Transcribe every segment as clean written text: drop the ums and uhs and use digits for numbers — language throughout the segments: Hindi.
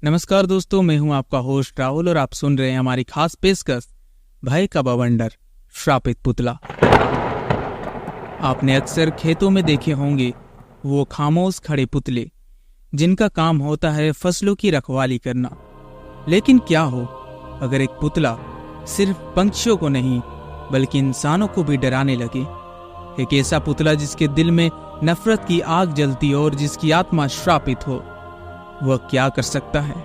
नमस्कार दोस्तों, मैं हूं आपका होस्ट राहुल और आप सुन रहे हैं हमारी खास पेशकश भय का बवंडर श्रापित पुतला। आपने अक्सर खेतों में देखे होंगे वो खामोश खड़े पुतले जिनका काम होता है फसलों की रखवाली करना। लेकिन क्या हो अगर एक पुतला सिर्फ पंछियों को नहीं बल्कि इंसानों को भी डराने लगे। एक ऐसा पुतला जिसके दिल में नफरत की आग जलती हो और जिसकी आत्मा श्रापित हो, वह क्या कर सकता है।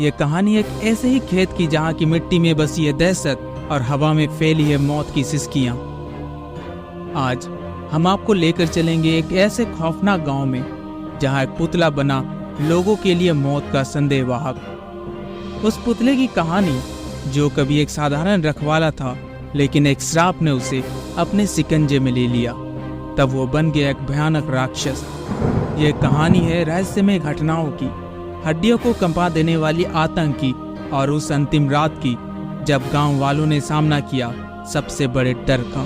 यह कहानी एक ऐसे ही खेत की जहां की मिट्टी में बसी है दहशत और हवा में फैली है मौत की सिसकियां। आज हम आपको लेकर चलेंगे एक ऐसे खौफनाक गांव में जहां एक पुतला बना लोगों के लिए मौत का संदेहवाहक। उस पुतले की कहानी जो कभी एक साधारण रखवाला था, लेकिन एक श्राप ने उसे अपने शिकंजे में ले लिया। तब वो बन गया एक भयानक राक्षस। ये कहानी है रहस्यमय घटनाओं की, हड्डियों को कंपा देने वाली आतंक की और उस अंतिम रात की जब गांव वालों ने सामना किया सबसे बड़े डर का।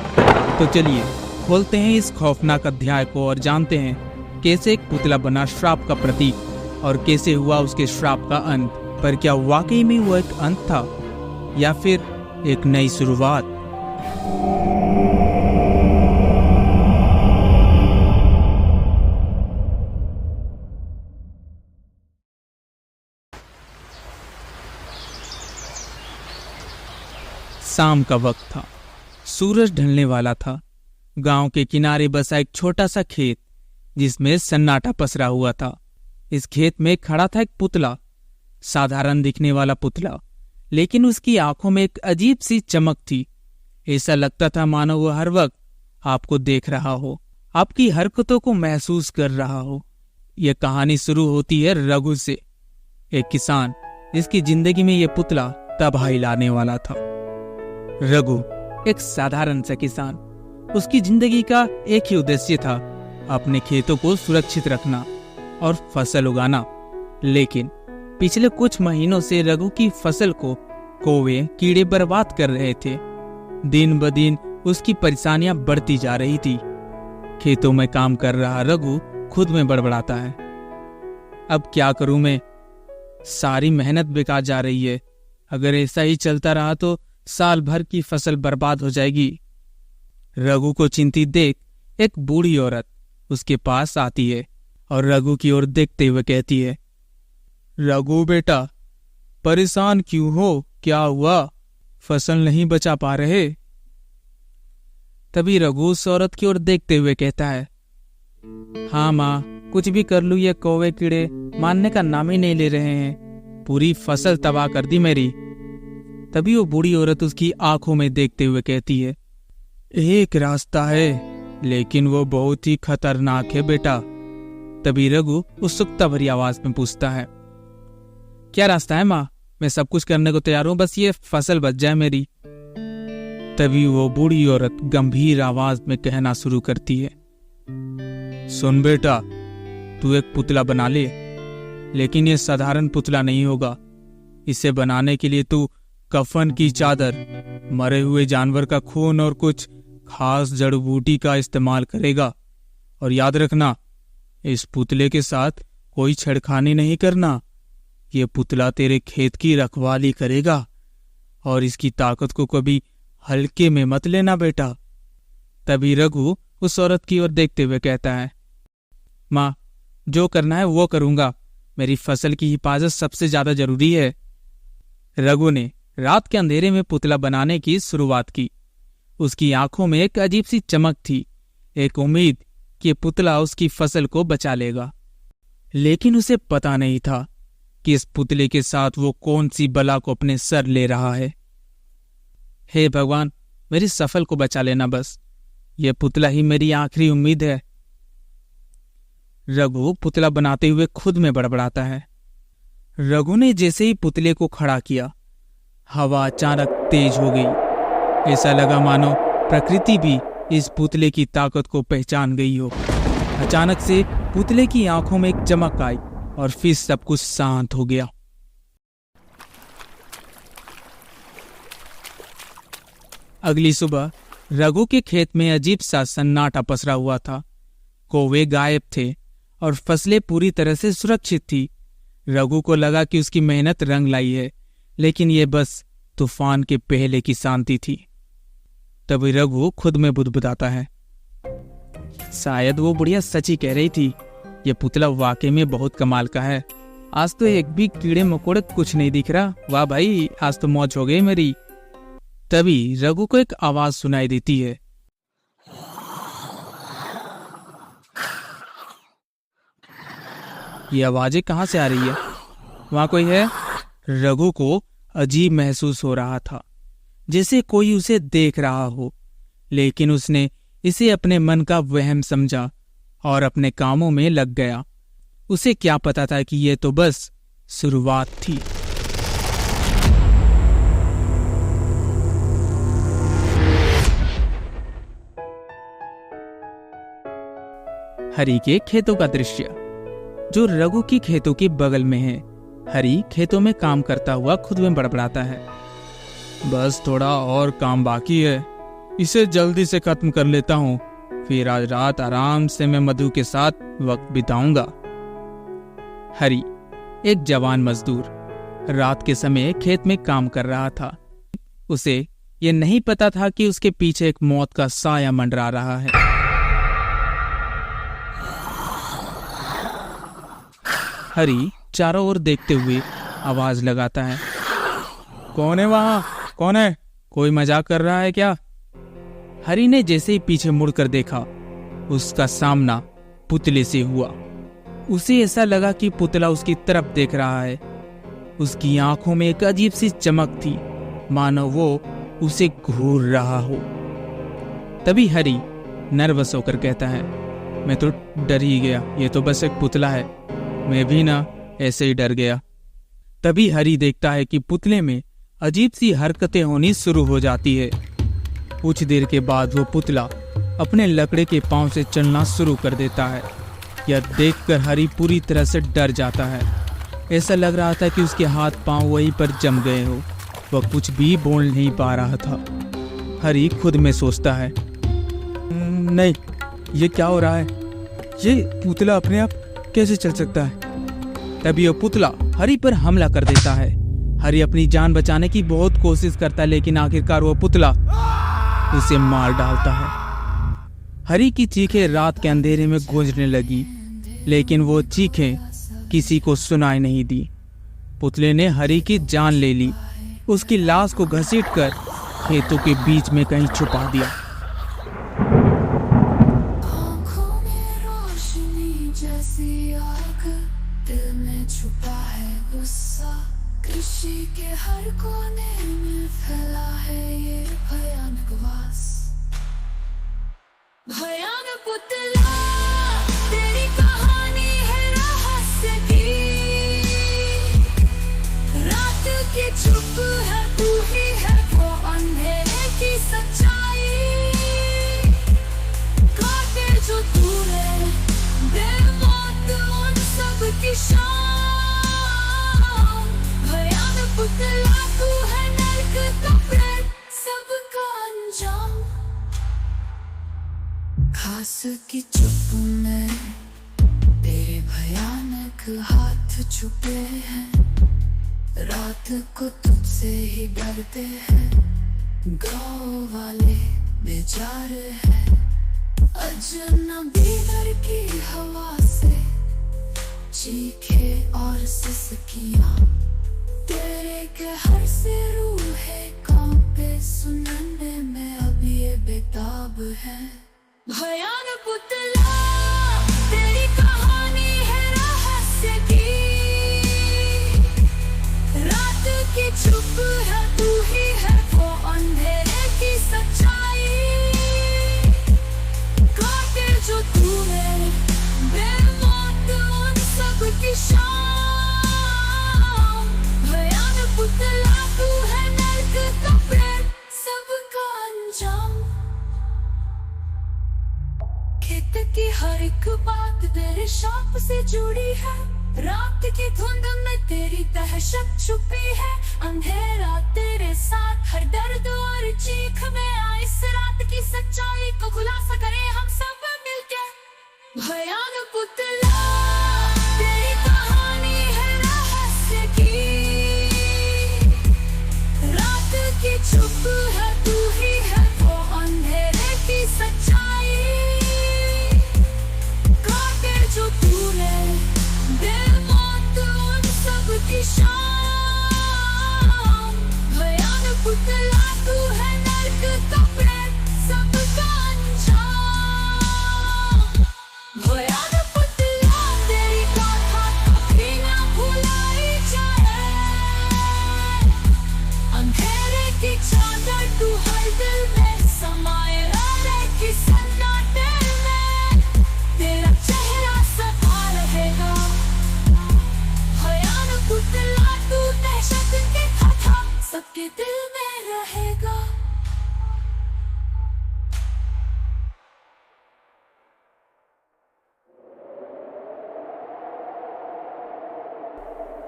तो चलिए खोलते हैं इस खौफनाक अध्याय को और जानते हैं कैसे एक पुतला बना श्राप का प्रतीक और कैसे हुआ उसके श्राप का अंत। पर क्या वाकई में वो एक अंत था या फिर एक नई शुरुआत? शाम का वक्त था, सूरज ढलने वाला था। गांव के किनारे बसा एक छोटा सा खेत जिसमें सन्नाटा पसरा हुआ था। इस खेत में खड़ा था एक पुतला, साधारण दिखने वाला पुतला, लेकिन उसकी आंखों में एक अजीब सी चमक थी। ऐसा लगता था मानो वो हर वक्त आपको देख रहा हो, आपकी हरकतों को महसूस कर रहा हो। यह कहानी शुरू होती है रघु से, एक किसान जिसकी जिंदगी में यह पुतला तबाही लाने वाला था। रघु एक साधारण सा किसान, उसकी जिंदगी का एक ही उद्देश्य था, अपने खेतों को सुरक्षित रखना और फसल उगाना। लेकिन पिछले कुछ महीनों से रघु की फसल को कौवे कीड़े बर्बाद कर रहे थे। दिन ब दिन उसकी परेशानियां बढ़ती जा रही थी। खेतों में काम कर रहा रघु खुद में बड़बड़ाता है, अब क्या करूं मैं, सारी मेहनत बेकार जा रही है। अगर ऐसा ही चलता रहा तो साल भर की फसल बर्बाद हो जाएगी। रघु को चिंतित देख एक बूढ़ी औरत उसके पास आती है और रघु की ओर देखते हुए कहती है, रघु बेटा, परेशान क्यों हो, क्या हुआ, फसल नहीं बचा पा रहे? तभी रघु उस औरत की ओर देखते हुए कहता है, हाँ माँ, कुछ भी कर लूं ये कौवे कीड़े मानने का नाम ही नहीं ले रहे हैं, पूरी फसल तबाह कर दी मेरी। तभी वो बूढ़ी औरत उसकी आंखों में देखते हुए कहती है, एक रास्ता है, लेकिन वो बहुत ही खतरनाक है बेटा। तभी रघु उत्सुकता भरी आवाज में पूछता है, क्या रास्ता है माँ, मैं सब कुछ करने को तैयार हूं, बस ये फसल बच जाए मेरी। तभी वो बूढ़ी औरत गंभीर आवाज में कहना शुरू करती है, सुन बेटा, तू एक पुतला बना ले, लेकिन ये साधारण पुतला नहीं होगा। इसे बनाने के लिए तू कफन की चादर, मरे हुए जानवर का खून और कुछ खास जड़ बूटी का इस्तेमाल करेगा। और याद रखना, इस पुतले के साथ कोई छेड़खानी नहीं करना। ये पुतला तेरे खेत की रखवाली करेगा और इसकी ताकत को कभी हल्के में मत लेना बेटा। तभी रघु उस औरत की ओर देखते हुए कहता है, माँ, जो करना है वो करूंगा, मेरी फसल की हिफाजत सबसे ज्यादा जरूरी है। रघु ने रात के अंधेरे में पुतला बनाने की शुरुआत की। उसकी आंखों में एक अजीब सी चमक थी, एक उम्मीद कि पुतला उसकी फसल को बचा लेगा। लेकिन उसे पता नहीं था कि इस पुतले के साथ वो कौन सी बला को अपने सर ले रहा है। हे भगवान, मेरी फसल को बचा लेना, बस यह पुतला ही मेरी आखिरी उम्मीद है। रघु पुतला बनाते हुए खुद में बड़बड़ाता है। रघु ने जैसे ही पुतले को खड़ा किया, हवा अचानक तेज हो गई। ऐसा लगा मानो प्रकृति भी इस पुतले की ताकत को पहचान गई हो। अचानक से पुतले की आंखों में एक चमक आई और फिर सब कुछ शांत हो गया। अगली सुबह रघु के खेत में अजीब सा सन्नाटा पसरा हुआ था। कौवे गायब थे और फसलें पूरी तरह से सुरक्षित थी। रघु को लगा कि उसकी मेहनत रंग लाई है, लेकिन ये बस तूफान के पहले की शांति थी। तभी रघु खुद में बुदबुदाता है, शायद वो बुढ़िया सच ही कह रही थी, ये पुतला वाकई में बहुत कमाल का है। आज तो एक भी कीड़े मकोड़े कुछ नहीं दिख रहा। वाह भाई, आज तो मौज हो गई मेरी। तभी रघु को एक आवाज सुनाई देती है। ये आवाजें कहाँ से आ रही है? वहां कोई है? रघु को अजीब महसूस हो रहा था, जैसे कोई उसे देख रहा हो, लेकिन उसने इसे अपने मन का वहम समझा और अपने कामों में लग गया। उसे क्या पता था कि यह तो बस शुरुआत थी। हरी के खेतों का दृश्य, जो रघु की खेतों के बगल में है। हरी खेतों में काम करता हुआ खुद में बड़बड़ाता है, बस थोड़ा और काम बाकी है, इसे जल्दी से खत्म कर लेता हूँ, फिर आज रात आराम से मैं मधु के साथ वक्त बिताऊंगा। हरी, एक जवान मजदूर, रात के समय खेत में काम कर रहा था। उसे ये नहीं पता था कि उसके पीछे एक मौत का साया मंडरा रहा है। हरी चारों ओर देखते हुए आवाज लगाता है, कौन है वहां? कौन है? कोई मजाक कर रहा है क्या? हरी ने जैसे ही पीछे मुड़कर देखा, उसका सामना पुतले से हुआ। उसे ऐसा लगा कि पुतला उसकी तरफ देख रहा है। उसकी आंखों में एक अजीब सी चमक थी, मानो वो उसे घूर रहा हो। तभी हरी नर्वस होकर कहता है, मैं तो डर ही गया, ये तो बस एक पुतला है, मैं भी ना ऐसे ही डर गया। तभी हरी देखता है कि पुतले में अजीब सी हरकतें होनी शुरू हो जाती है। कुछ देर के बाद वो पुतला अपने लकड़े के पांव से चलना शुरू कर देता है। यह देखकर हरी पूरी तरह से डर जाता है। ऐसा लग रहा था कि उसके हाथ पांव वहीं पर जम गए हो। वह कुछ भी बोल नहीं पा रहा था। हरी खुद में सोचता है, नहीं, ये क्या हो रहा है? ये पुतला अपने आप कैसे चल सकता है? तभी वह पुतला हरी पर हमला कर देता है। हरी अपनी जान बचाने की बहुत कोशिश करता है, लेकिन आखिरकार वह पुतला उसे मार डालता है। हरी की चीखें रात के अंधेरे में गूंजने लगी, लेकिन वो चीखें किसी को सुनाई नहीं दी। पुतले ने हरी की जान ले ली। उसकी लाश को घसीटकर खेतों के बीच में कहीं छुपा दिया। कृषि के हर कोने में फैला है ये भयानक वास। भयानक पुतला, तेरी कहानी है रहस्य की। रात की चुप है, तू ही है वो अंधेरे की सच्चाई। काटे जो तूने दे मौत उन सब की शान। पुतला तू है नर्क कपड़े सबका अंजाम। घास की चुप में तेरे भयानक हाथ छुपे हैं। रात को तुझसे ही डरते हैं, गाँव वाले बेचारे हैं। अजनबी दर की हवा से चीखे और सिसकियां, तेरे कहर से रूहे कांपे, सुनने में अब ये बेताब है। भयानक पुतला, तेरी कहानी है रहस्य की। रात की चुप है, तू ही है वो अंधेरे की सच्चाई। काटे जो तूने बेमौत उन सब की शान। पुतला तू है नर्क कपड़े सबका अंजाम। खेत की हर एक बात तेरे शाप से जुड़ी है। रात की धुंध में तेरी दहशत छुपी है। अंधेरा तेरे साथ, हर दर्द और चीख में आ इस रात की सच्चाई को खुलासा करें हम सब मिलके। भयानक पुतला, तेरी कहानी है की चादर तू हर दिल में समाये रहे कि सन्नाटे में तेरा चेहरा सदा रहेगा। भयानक पुतला तू दहशत के कथा सबके दिल में रहेगा।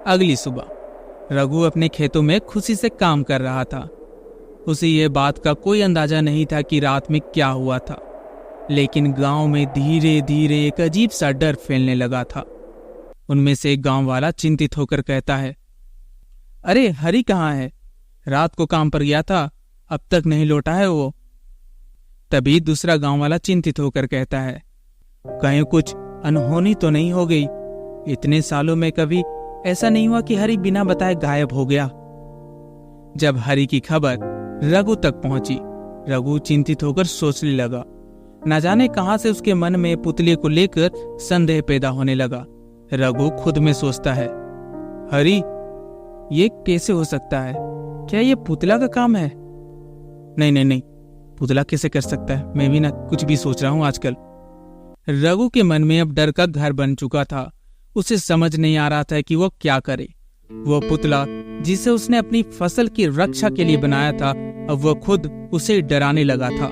अगली सुबह रघु अपने खेतों में खुशी से काम कर रहा था। उसे यह बात का कोई अंदाजा नहीं था कि रात में क्या हुआ था, लेकिन गांव में धीरे धीरे एक अजीब सा डर फैलने लगा था। उनमें से एक गांव वाला चिंतित होकर कहता है, अरे हरी कहाँ है? रात को काम पर गया था, अब तक नहीं लौटा है वो। तभी दूसरा गांव वाला चिंतित होकर कहता है, कहीं कुछ अनहोनी तो नहीं हो गई? इतने सालों में कभी ऐसा नहीं हुआ कि हरी बिना बताए गायब हो गया। जब हरी की खबर रघु तक पहुंची, रघु चिंतित होकर सोचने लगा। न जाने कहां से उसके मन में पुतले को लेकर संदेह पैदा होने लगा। रघु खुद में सोचता है, हरी ये कैसे हो सकता है? क्या ये पुतला का काम है? नहीं नहीं नहीं, पुतला कैसे कर सकता है? मैं भी ना कुछ भी सोच रहा हूं आजकल। रघु के मन में अब डर का घर बन चुका था। उसे समझ नहीं आ रहा था कि वो क्या करे। वो पुतला जिसे उसने अपनी फसल की रक्षा के लिए बनाया था, अब वो खुद उसे डराने लगा था।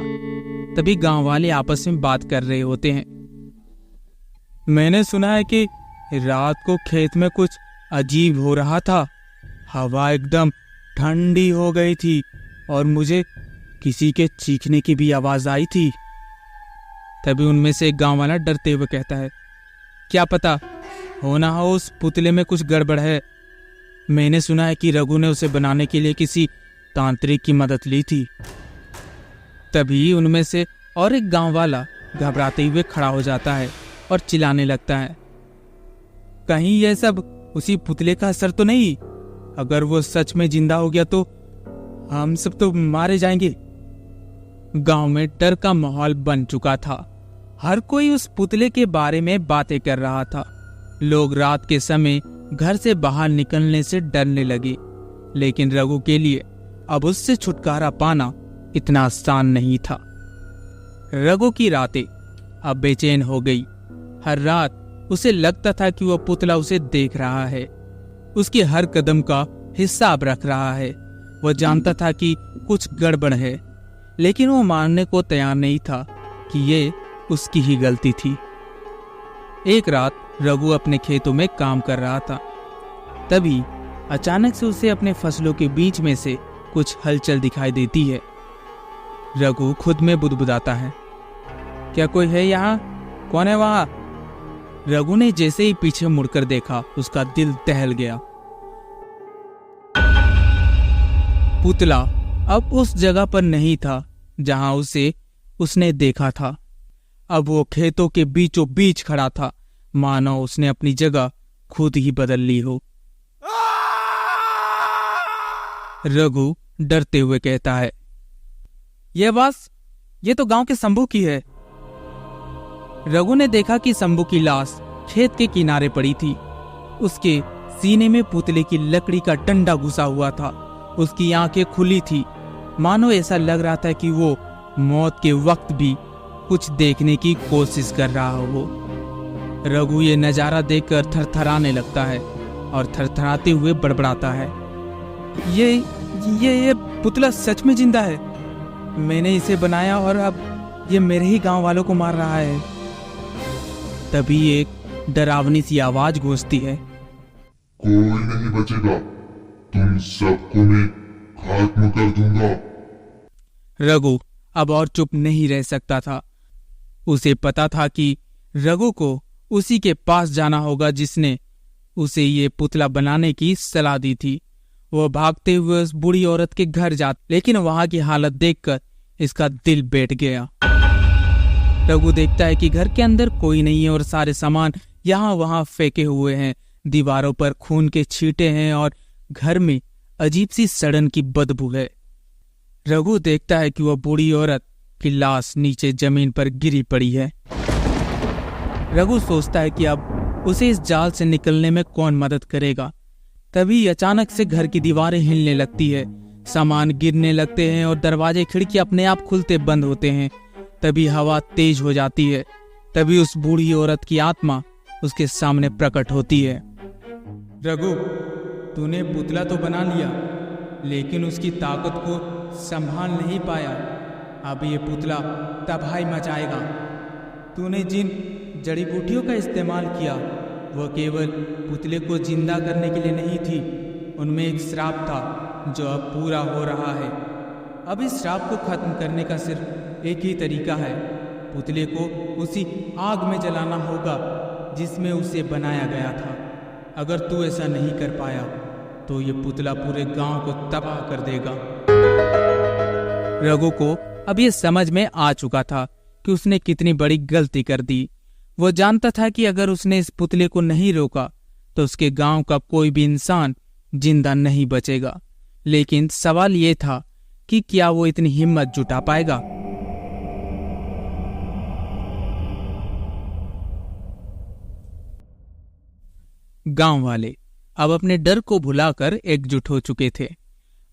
तभी गांव वाले आपस में बात कर रहे होते हैं। मैंने सुना है कि रात को खेत में कुछ अजीब हो रहा था। हवा एकदम ठंडी हो गई थी और मुझे किसी के चीखने की भी आवाज आई थी। तभी उनमें से एक गांव वाला डरते हुए कहता है, क्या पता हो ना हो उस पुतले में कुछ गड़बड़ है। मैंने सुना है कि रघु ने उसे बनाने के लिए किसी तांत्रिक की मदद ली थी। तभी उनमें से और एक गांव वाला घबराते हुए खड़ा हो जाता है और चिल्लाने लगता है, कहीं यह सब उसी पुतले का असर तो नहीं? अगर वो सच में जिंदा हो गया तो हम सब तो मारे जाएंगे। गांव में डर का माहौल बन चुका था। हर कोई उस पुतले के बारे में बातें कर रहा था। लोग रात के समय घर से बाहर निकलने से डरने लगे, लेकिन रघु के लिए अब उससे छुटकारा पाना इतना आसान नहीं था। रघु की रातें अब बेचैन हो गई। हर रात उसे लगता था कि वह पुतला उसे देख रहा है, उसके हर कदम का हिसाब रख रहा है। वह जानता था कि कुछ गड़बड़ है, लेकिन वो मानने को तैयार नहीं था कि ये उसकी ही गलती थी। एक रात रघु अपने खेतों में काम कर रहा था। तभी अचानक से उसे अपने फसलों के बीच में से कुछ हलचल दिखाई देती है। रघु खुद में बुदबुदाता है, क्या कोई है यहाँ? कौन है वहां? रघु ने जैसे ही पीछे मुड़कर देखा, उसका दिल दहल गया। पुतला अब उस जगह पर नहीं था जहां उसने देखा था। अब वो खेतों के बीचों बीच खड़ा था, मानो उसने अपनी जगह खुद ही बदल ली हो। रघु डरते हुए कहता है, यह आवाज ये तो गांव के शंभू की है। रघु ने देखा कि शंभू की लाश खेत के किनारे पड़ी थी। उसके सीने में पुतले की लकड़ी का डंडा घुसा हुआ था। उसकी आंखें खुली थी, मानो ऐसा लग रहा था कि वो मौत के वक्त भी कुछ देखने की कोशिश कर रहा हो। रघु ये नजारा देखकर थरथराने लगता है और थरथराते हुए बड़बड़ाता है, ये पुतला सच में जिंदा है। मैंने इसे बनाया और अब ये मेरे ही गांव वालों को मार रहा है। तभी एक डरावनी सी आवाज गूंजती है, कोई नहीं बचेगा, तुम सबको मैं खत्म कर दूंगा। रघु अब और चुप नहीं रह सकता था। उसे पता था कि रघु को उसी के पास जाना होगा जिसने उसे ये पुतला बनाने की सलाह दी थी। वह भागते हुए उस बूढ़ी औरत के घर जाता, लेकिन वहां की हालत देखकर इसका दिल बैठ गया। रघु देखता है कि घर के अंदर कोई नहीं है और सारे सामान यहाँ वहां फेंके हुए हैं। दीवारों पर खून के छींटे हैं और घर में अजीब सी सड़न की बदबू है। रघु देखता है कि वह बूढ़ी औरत की लाश नीचे जमीन पर गिरी पड़ी है। रघु सोचता है कि अब उसे इस जाल से निकलने में कौन मदद करेगा। तभी अचानक से घर की दीवारें हिलने लगती है। सामान गिरने लगते हैं और दरवाजे खिड़की अपने आप खुलते बंद होते हैं। तभी हवा तेज हो जाती है। तभी उस बूढ़ी औरत की आत्मा उसके सामने प्रकट होती है। रघु, तूने पुतला तो बना लिया, लेकिन उसकी ताकत को संभाल नहीं पाया। अब ये पुतला तबाही मचाएगा। तूने जिन जड़ी बूटियों का इस्तेमाल किया वह केवल पुतले को जिंदा करने के लिए नहीं थी। उनमें एक श्राप था जो अब पूरा हो रहा है। अब इस श्राप को खत्म करने का सिर्फ एक ही तरीका है। पुतले को उसी आग में जलाना होगा जिसमें उसे बनाया गया था। अगर तू ऐसा नहीं कर पाया तो ये पुतला पूरे गांव को तबाह कर देगा। रघु को अब ये समझ में आ चुका था कि उसने कितनी बड़ी गलती कर दी। वो जानता था कि अगर उसने इस पुतले को नहीं रोका तो उसके गांव का कोई भी इंसान जिंदा नहीं बचेगा। लेकिन सवाल ये था कि क्या वो इतनी हिम्मत जुटा पाएगा। गांव वाले अब अपने डर को भुलाकर एकजुट हो चुके थे।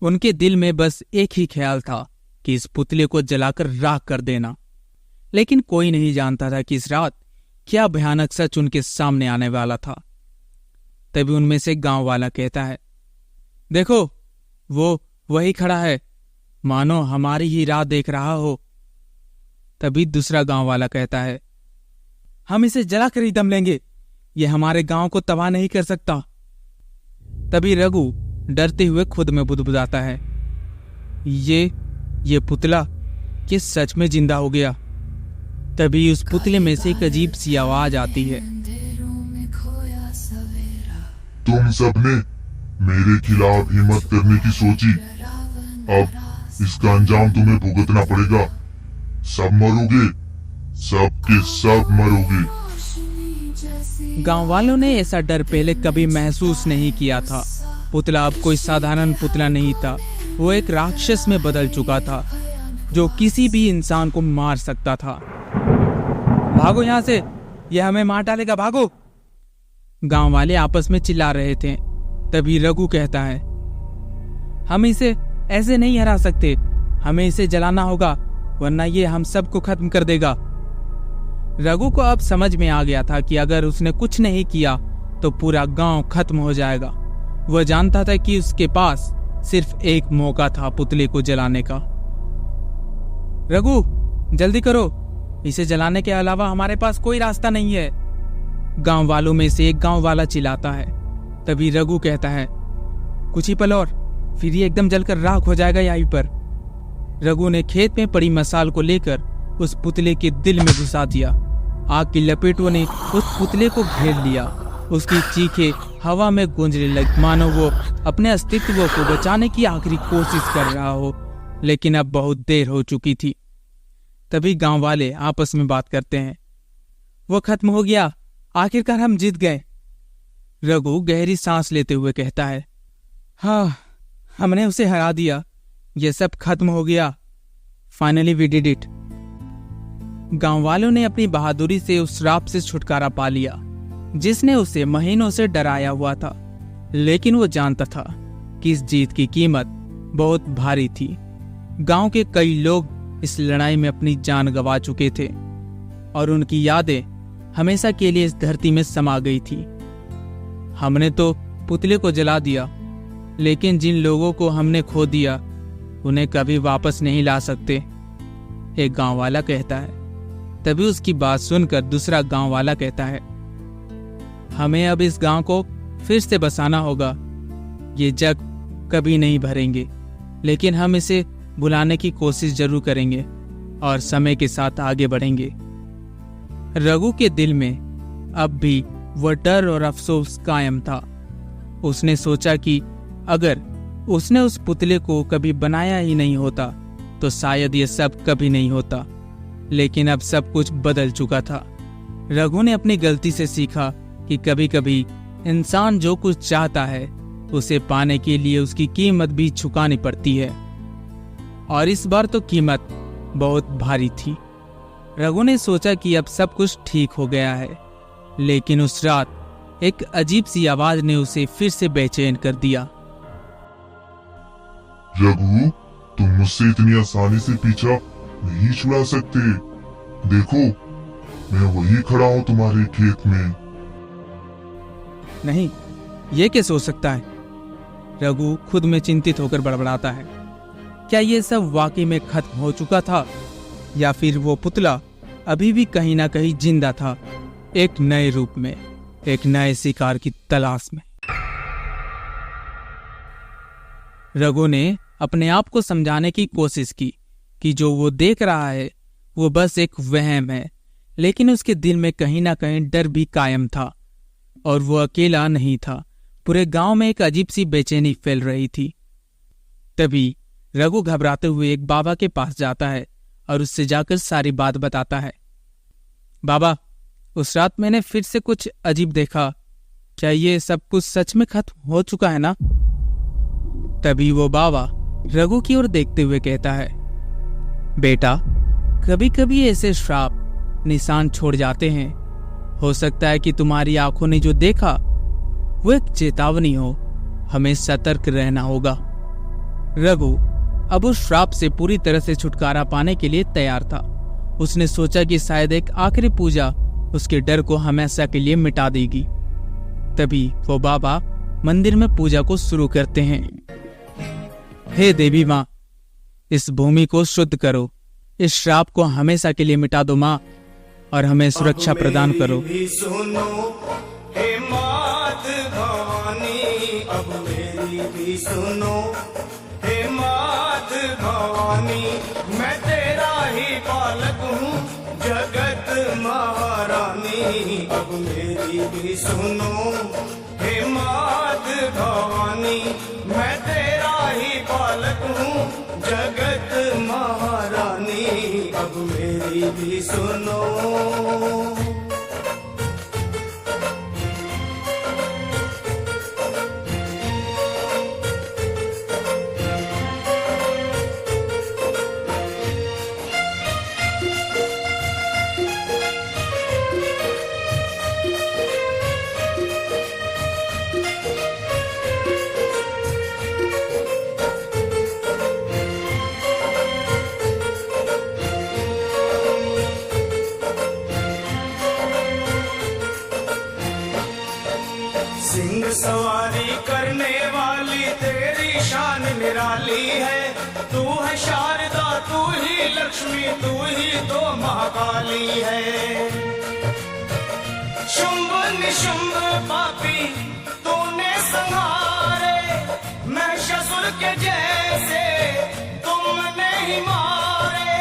उनके दिल में बस एक ही ख्याल था कि इस पुतले को जलाकर राख कर देना। लेकिन कोई नहीं जानता था कि इस रात क्या भयानक सच उनके सामने आने वाला था। तभी उनमें से गांव वाला कहता है, देखो, वो वही खड़ा है, मानो हमारी ही राह देख रहा हो। तभी दूसरा गांव वाला कहता है, हम इसे जलाकर ही दम लेंगे, ये हमारे गांव को तबाह नहीं कर सकता। तभी रघु डरते हुए खुद में बुदबुदाता है, ये पुतला किस सच में जिंदा हो गया। तभी उस पुतले में से एक अजीब सी आवाज आती है, तुम सबने मेरे खिलाफ हिम्मत करने की सोची, अब इसका अंजाम तुम्हें भुगतना पड़ेगा। सब मरोगे, सब के सब मरोगे। गांव वालों ने ऐसा डर पहले कभी महसूस नहीं किया था। पुतला अब कोई साधारण पुतला नहीं था, वो एक राक्षस में बदल चुका था जो किसी भी इंसान को मार सकता था। भागो यहाँ से, यह हमें मार डालेगा, भागो। गांव वाले आपस में चिल्ला रहे थे। तभी रघु कहता है, हम इसे ऐसे नहीं हरा सकते, हमें इसे जलाना होगा, वरना ये हम सबको खत्म कर देगा। रघु को अब समझ में आ गया था कि अगर उसने कुछ नहीं किया तो पूरा गांव खत्म हो जाएगा। वह जानता था कि उसके पास सिर्फ एक मौका था पुतले को जलाने का। रघु, जल्दी करो, इसे जलाने के अलावा हमारे पास कोई रास्ता नहीं है। गांव वालों में से एक गांव वाला चिल्लाता है। तभी रघु कहता है, कुछ ही पल और, फिर ये एकदम जलकर राख हो जाएगा यहीं पर। रघु ने खेत में पड़ी मसाल को लेकर उस पुतले के दिल में घुसा दिया। आग की लपेटों ने उस पुतले को घेर लिया। उसकी चीखें हवा में गूंजने लगी, मानो वो अपने अस्तित्व को बचाने की आखिरी कोशिश कर रहा हो, लेकिन अब बहुत देर हो चुकी थी। तभी गांव वाले आपस में बात करते हैं, वो खत्म हो गया, आखिरकार हम जीत गए। रघु गहरी सांस लेते हुए कहता है, हाँ, हमने उसे हरा दिया, ये सब खत्म हो गया। Finally we did it. गांव वालों ने अपनी बहादुरी से उस श्राप से छुटकारा पा लिया जिसने उसे महीनों से डराया हुआ था। लेकिन वो जानता था कि इस जीत की कीमत बहुत भारी थी। गांव के कई लोग इस लड़ाई में अपनी जान गंवा चुके थे और उनकी यादें हमेशा के लिए इस धरती में समा गई थी। हमने तो पुतले को जला दिया, लेकिन जिन लोगों को हमने खो दिया उन्हें कभी वापस नहीं ला सकते, एक गांव वाला कहता है। तभी उसकी बात सुनकर दूसरा गांव वाला कहता है, हमें अब इस गांव को फिर से बसाना होगा। ये जग कभी नहीं भरेंगे, लेकिन हम इसे बुलाने की कोशिश जरूर करेंगे और समय के साथ आगे बढ़ेंगे। रघु के दिल में अब भी वह डर और अफसोस कायम था। उसने सोचा कि अगर उसने उस पुतले को कभी बनाया ही नहीं होता तो शायद ये सब कभी नहीं होता। लेकिन अब सब कुछ बदल चुका था। रघु ने अपनी गलती से सीखा कि कभी कभी इंसान जो कुछ चाहता है उसे पाने के लिए उसकी कीमत भी चुकानी पड़ती है, और इस बार तो कीमत बहुत भारी थी। रघु ने सोचा कि अब सब कुछ ठीक हो गया है, लेकिन उस रात एक अजीब सी आवाज ने उसे फिर से बेचैन कर दिया। रघु, तुम मुझसे इतनी आसानी से पीछा नहीं छुड़ा सकते। देखो, मैं वही खड़ा हूँ तुम्हारे खेत में। नहीं, ये कैसे हो सकता है? रघु खुद में चिंतित होकर बड़बड़ाता है। क्या ये सब वाकई में खत्म हो चुका था, या फिर वो पुतला अभी भी कहीं ना कहीं जिंदा था, एक नए रूप में, एक नए शिकार की तलाश में? रघु ने अपने आप को समझाने की कोशिश की कि जो वो देख रहा है वो बस एक वहम है, लेकिन उसके दिल में कहीं ना कहीं डर भी कायम था। और वो अकेला नहीं था, पूरे गांव में एक अजीब सी बेचैनी फैल रही थी। तभी रघु घबराते हुए एक बाबा के पास जाता है और उससे जाकर सारी बात बताता है। बाबा, उस रात मैंने फिर से कुछ अजीब देखा। क्या ये सब कुछ सच में खत्म हो चुका है ना? तभी वो बाबा रघु की ओर देखते हुए कहता है, बेटा, कभी कभी ऐसे श्राप निशान छोड़ जाते हैं। हो सकता है कि तुम्हारी आंखों ने जो देखा वो एक चेतावनी हो। हमें सतर्क रहना होगा। रघु अब उस श्राप से पूरी तरह से छुटकारा पाने के लिए तैयार था। उसने सोचा कि शायद एक आखिरी पूजा उसके डर को हमेशा के लिए मिटा देगी। तभी वो बाबा मंदिर में पूजा को शुरू करते हैं। हे देवी माँ, इस भूमि को शुद्ध करो, इस श्राप को हमेशा के लिए मिटा दो माँ, और हमें सुरक्षा प्रदान करो। सुनो हे मात भवानी, अब मेरी भी सुनो हे मात भवानी। मैं तेरा ही बालक हूँ, जगत महारानी। अब मेरी भी सुनो हे मात भवानी। मैं तेरा ही बालक हूँ, जगत महारानी। अब मेरी भी सुनो। सिंह सवारी करने वाली तेरी शान निराली है। तू है शारदा, तू ही लक्ष्मी, तू ही तो महाकाली है। शुंभ निशुंभ पापी तूने संहारे, महिषासुर के जैसे तुमने ही मारे।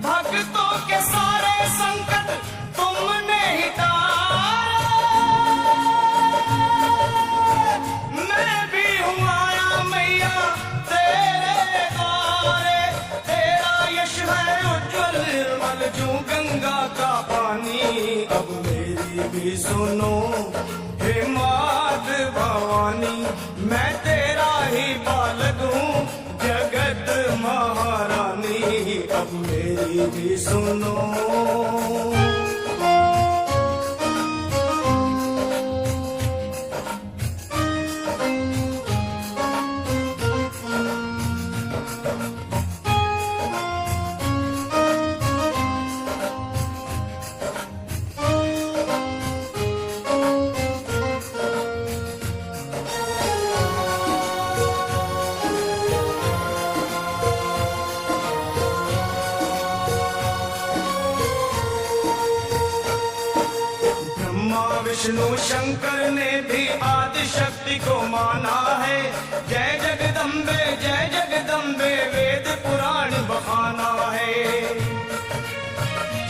भक्तों के सारे संकट तुमने ही तारे। मैं भी हूँ आया मैया तेरे द्वारे। तेरा यश है उज्ज्वल निर्मल जो गंगा का पानी। अब मेरी भी सुनो हे मात भवानी। मैं तेरा ही बालक हूँ, जगत महारानी। अब मेरी भी सुनो। विष्णु शंकर ने भी आदि शक्ति को माना है। जय जगदम्बे वेद पुराण बखाना है।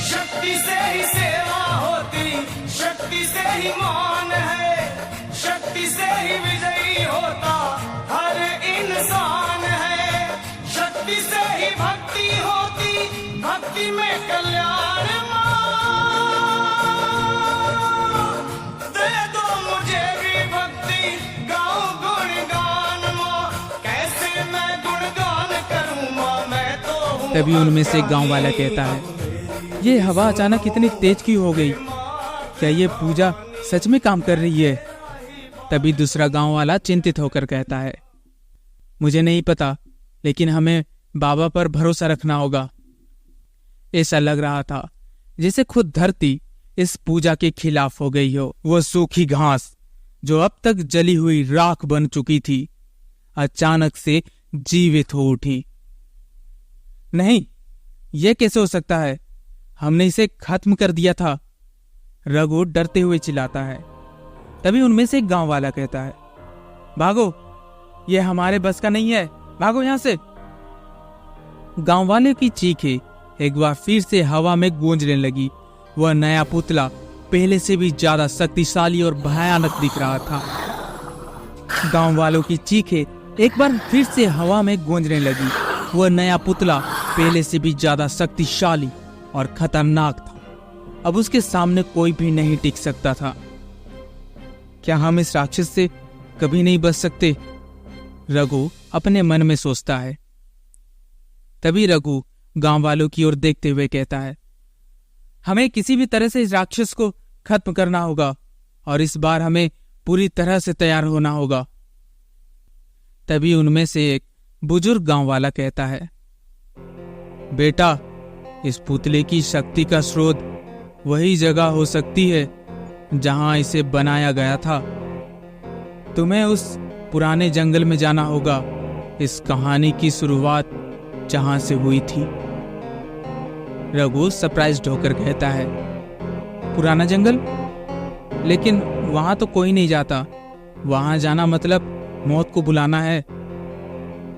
शक्ति से ही सेवा होती, शक्ति से ही मान है। शक्ति से ही विजयी होता हर इंसान है। शक्ति से ही भक्ति होती, भक्ति में कल्याण। तभी उनमें से एक गांव वाला कहता है, ये हवा अचानक इतनी तेज क्यों हो गई? क्या ये पूजा सच में काम कर रही है? तभी दूसरा गांव वाला चिंतित होकर कहता है, मुझे नहीं पता, लेकिन हमें बाबा पर भरोसा रखना होगा। ऐसा लग रहा था जैसे खुद धरती इस पूजा के खिलाफ हो गई हो। वो सूखी घास जो अब तक जली हुई राख बन चुकी थी, अचानक से जीवित हो उठी। नहीं, यह कैसे हो सकता है? हमने इसे खत्म कर दिया था, रघु डरते हुए चिल्लाता है। तभी उनमें से एक गांव वाला कहता है, भागो, यह हमारे बस का नहीं है, भागो यहां से। गांव वाले की चीखें एक बार फिर से हवा में गूंजने लगी। वह नया पुतला पहले से भी ज्यादा शक्तिशाली और भयानक दिख रहा था। गांव वालों की चीखें एक बार फिर से हवा में गूंजने लगी। वह नया पुतला पहले से भी ज्यादा शक्तिशाली और खतरनाक था। अब उसके सामने कोई भी नहीं टिक सकता था। क्या हम इस राक्षस से कभी नहीं बच सकते? रघु अपने मन में सोचता है। तभी रघु गांव वालों की ओर देखते हुए कहता है, हमें किसी भी तरह से इस राक्षस को खत्म करना होगा और इस बार हमें पूरी तरह से तैयार होना होगा। तभी उनमें से एक बुजुर्ग गांव वाला कहता है, बेटा, इस पुतले की शक्ति का स्रोत वही जगह हो सकती है जहां इसे बनाया गया था। तुम्हें उस पुराने जंगल में जाना होगा, इस कहानी की शुरुआत जहां से हुई थी। रघु सरप्राइज्ड होकर कहता है, पुराना जंगल? लेकिन वहां तो कोई नहीं जाता। वहां जाना मतलब मौत को बुलाना है।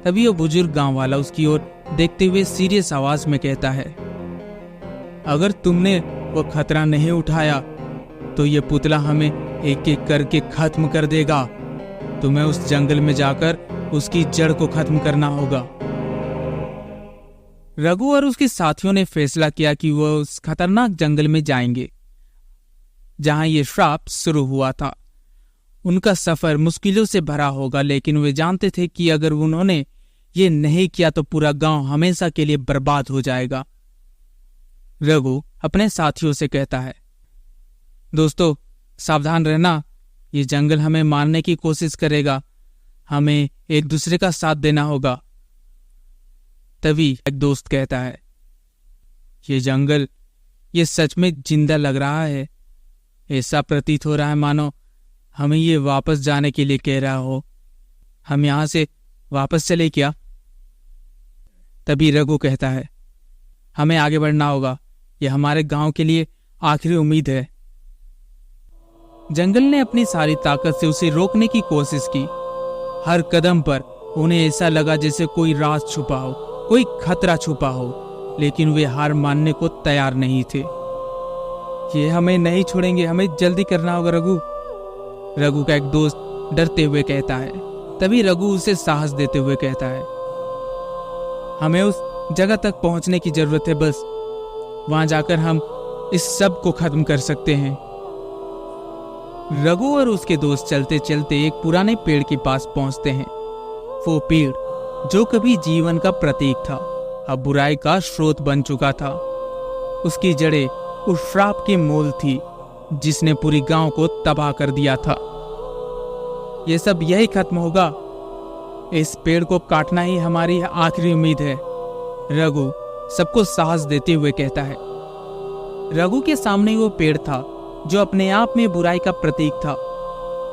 तभी वो बुजुर्ग गांव वाला उसकी ओर देखते हुए सीरियस आवाज में कहता है, अगर तुमने वो खतरा नहीं उठाया तो ये पुतला हमें एक एक करके खत्म कर देगा। तुम्हें उस जंगल में जाकर उसकी जड़ को खत्म करना होगा। रघु और उसके साथियों ने फैसला किया कि वह उस खतरनाक जंगल में जाएंगे जहां ये श्राप शुरू हुआ था। उनका सफर मुश्किलों से भरा होगा, लेकिन वे जानते थे कि अगर उन्होंने ये नहीं किया तो पूरा गांव हमेशा के लिए बर्बाद हो जाएगा। रघु अपने साथियों से कहता है, दोस्तों, सावधान रहना, ये जंगल हमें मारने की कोशिश करेगा। हमें एक दूसरे का साथ देना होगा। तभी एक दोस्त कहता है, ये जंगल, ये सच में जिंदा लग रहा है। ऐसा प्रतीत हो रहा है मानो हमें ये वापस जाने के लिए कह रहा हो। हम यहां से वापस चले क्या? तभी रघु कहता है, हमें आगे बढ़ना होगा। यह हमारे गांव के लिए आखिरी उम्मीद है। जंगल ने अपनी सारी ताकत से उसे रोकने की कोशिश की। हर कदम पर उन्हें ऐसा लगा जैसे कोई राज छुपा हो, कोई खतरा छुपा हो, लेकिन वे हार मानने को तैयार नहीं थे। ये हमें नहीं छोड़ेंगे, हमें जल्दी करना होगा रघु। रघु का एक दोस्त डरते हुए कहता है। तभी रघु उसे साहस देते हुए कहता है, हमें उस जगह तक पहुंचने की जरूरत है, बस वहां जाकर हम इस सब को खत्म कर सकते हैं। रघु और उसके दोस्त चलते चलते एक पुराने पेड़ के पास पहुंचते हैं। वो पेड़ जो कभी जीवन का प्रतीक था, अब बुराई का स्रोत बन चुका था। उसकी जड़ें उस श्राप की मूल थी जिसने पूरी गांव को तबाह कर दिया था। ये सब यही खत्म होगा। इस पेड़ को काटना ही हमारी आखिरी उम्मीद है। रघु सबको साहस देते हुए कहता है। रघु के सामने वो पेड़ था जो अपने आप में बुराई का प्रतीक था।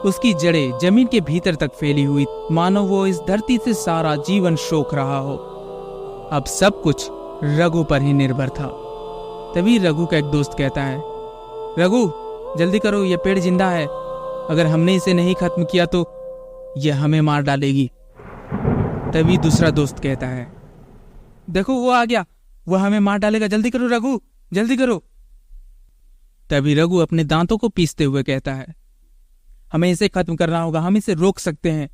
उसकी जड़ें जमीन के भीतर तक फैली हुई, मानो वो इस धरती से सारा जीवन सोख रहा हो। अब सब कुछ रघु पर ही निर्भर था। तभी रघु का एक दोस्त कहता है, रघु जल्दी करो, ये पेड़ जिंदा है। अगर हमने इसे नहीं खत्म किया तो यह हमें मार डालेगी। तभी दूसरा दोस्त कहता है, देखो वो आ गया, वो हमें मार डालेगा, जल्दी करो रघु, जल्दी करो। तभी रघु अपने दांतों को पीसते हुए कहता है, हमें इसे खत्म करना होगा, हम इसे रोक सकते हैं।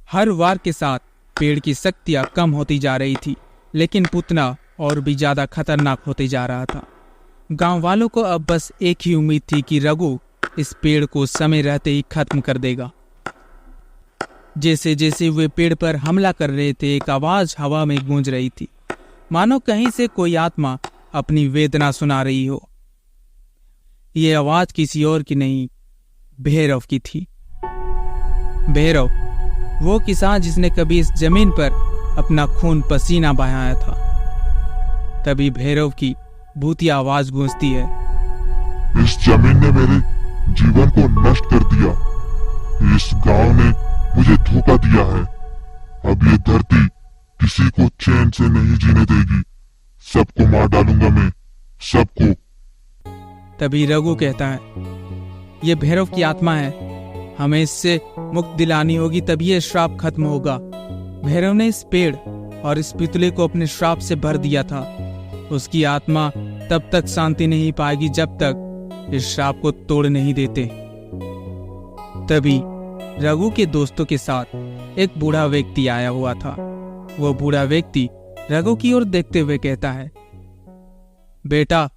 हर वार के साथ पेड़ की शक्तियां कम होती जा रही थी, लेकिन पुतना और भी ज्यादा खतरनाक होते जा रहा था। गांव वालों को अब बस एक ही उम्मीद थी कि रघु इस पेड़ को समय रहते ही खत्म कर देगा। जैसे जैसे वे पेड़ पर हमला कर रहे थे, एक आवाज हवा में गूंज रही थी, मानो कहीं से कोई आत्मा अपनी वेदना सुना रही हो। ये आवाज किसी और की नहीं, भैरव की थी। भैरव, वो किसान जिसने कभी इस जमीन पर अपना खून पसीना बहाया था। तभी भैरव की भूतिया आवाज गूंजती है, इस जमीन ने मेरे जीवन को नष्ट कर दिया। इस गांव ने मुझे धोखा दिया है। अब ये धरती किसी को चैन से नहीं जीने देगी। सबको मार डालूंगा मैं, सबको। तभी रघु कहता है, ये भैरव की आत्मा है, हमें इससे मुक्त दिलानी होगी, तभी ये श्राप खत्म होगा। भैरव ने इस पेड़ और इस पितले को अपने श्राप से भर दिया था। उसकी आत्मा तब तक शांति नहीं पाएगी जब तक इस श्राप को तोड़ नहीं देते। तभी रघु के दोस्तों के साथ एक बूढ़ा व्यक्ति आया हुआ था। वो बूढ़ा व्यक्ति रघु की ओर देखते हुए कहता है, बेटा,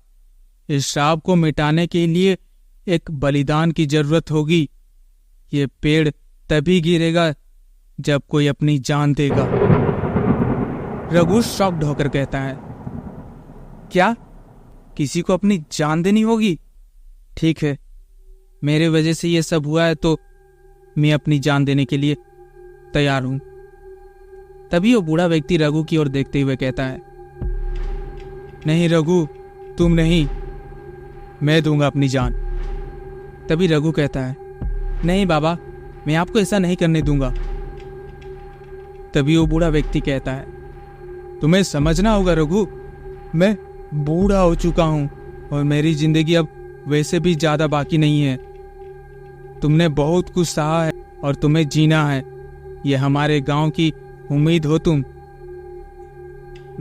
इस श्राप को मिटाने के लिए एक बलिदान की जरूरत होगी। ये पेड़ तभी गिरेगा जब कोई अपनी जान देगा। रघु शॉक्ड होकर कहता है, क्या किसी को अपनी जान देनी होगी? ठीक है, मेरे वजह से ये सब हुआ है तो मैं अपनी जान देने के लिए तैयार हूं। तभी वो बूढ़ा व्यक्ति रघु की ओर देखते हुए कहता है, नहीं रघु, तुम नहीं, मैं दूंगा अपनी जान। तभी रघु कहता है, नहीं बाबा, मैं आपको ऐसा नहीं करने दूंगा। तभी वो बूढ़ा व्यक्ति कहता है, तुम्हें समझना होगा रघु, मैं बूढ़ा हो चुका हूं और मेरी जिंदगी अब वैसे भी ज्यादा बाकी नहीं है। तुमने बहुत कुछ सहा है और तुम्हें जीना है। ये हमारे गांव की उम्मीद हो तुम।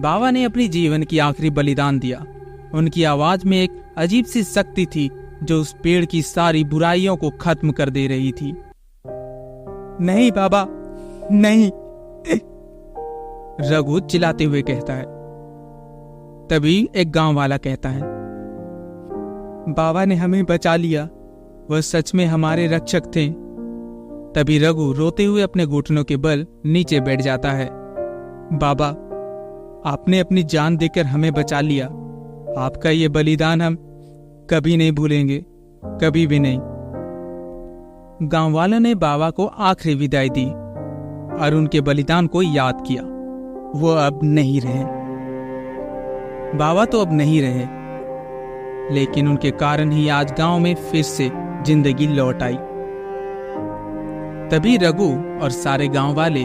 बाबा ने अपनी जीवन की आखिरी बलिदान दिया। उनकी आवाज में एक अजीब सी शक्ति थी जो उस पेड़ की सारी बुराइयों को खत्म कर दे रही थी। नहीं बाबा, नहीं, रघु चिल्लाते हुए कहता है। तभी एक गांव वाला कहता है, बाबा ने हमें बचा लिया, वह सच में हमारे रक्षक थे। तभी रघु रोते हुए अपने घुटनों के बल नीचे बैठ जाता है। बाबा, आपने अपनी जान देकर हमें बचा लिया। आपका ये बलिदान हम कभी नहीं भूलेंगे, कभी भी नहीं। गांव वालों ने बाबा को आखिरी विदाई दी और उनके बलिदान को याद किया। वो अब नहीं रहे, बाबा तो अब नहीं रहे, लेकिन उनके कारण ही आज गांव में फिर से जिंदगी लौट आई। तभी रघु और सारे गांव वाले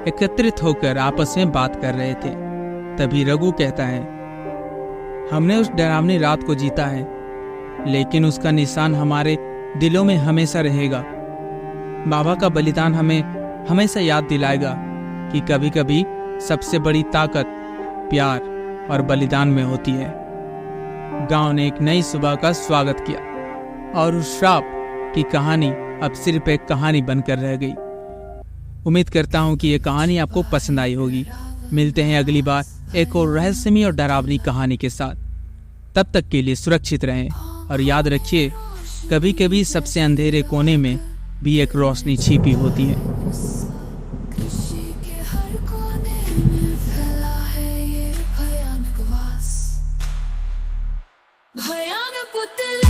एकत्रित होकर आपस में बात कर रहे थे। तभी रघु कहता है, हमने उस डरावनी रात को जीता है, लेकिन उसका निशान हमारे दिलों में हमेशा रहेगा। बाबा का बलिदान हमें हमेशा याद दिलाएगा कि कभी कभी सबसे बड़ी ताकत प्यार और बलिदान में होती है। गांव ने एक नई सुबह का स्वागत किया और उस श्राप की कहानी अब सिर्फ एक कहानी बनकर रह गई। उम्मीद करता हूं कि ये कहानी आपको पसंद आई होगी। मिलते हैं अगली बार एक और रहस्यमयी और डरावनी कहानी के साथ। तब तक के लिए सुरक्षित रहें और याद रखिए, कभी कभी सबसे अंधेरे कोने में भी एक रोशनी छिपी होती है। कृषि के हर कोने में फैला है ये भयानक वास, भयानक पुतला।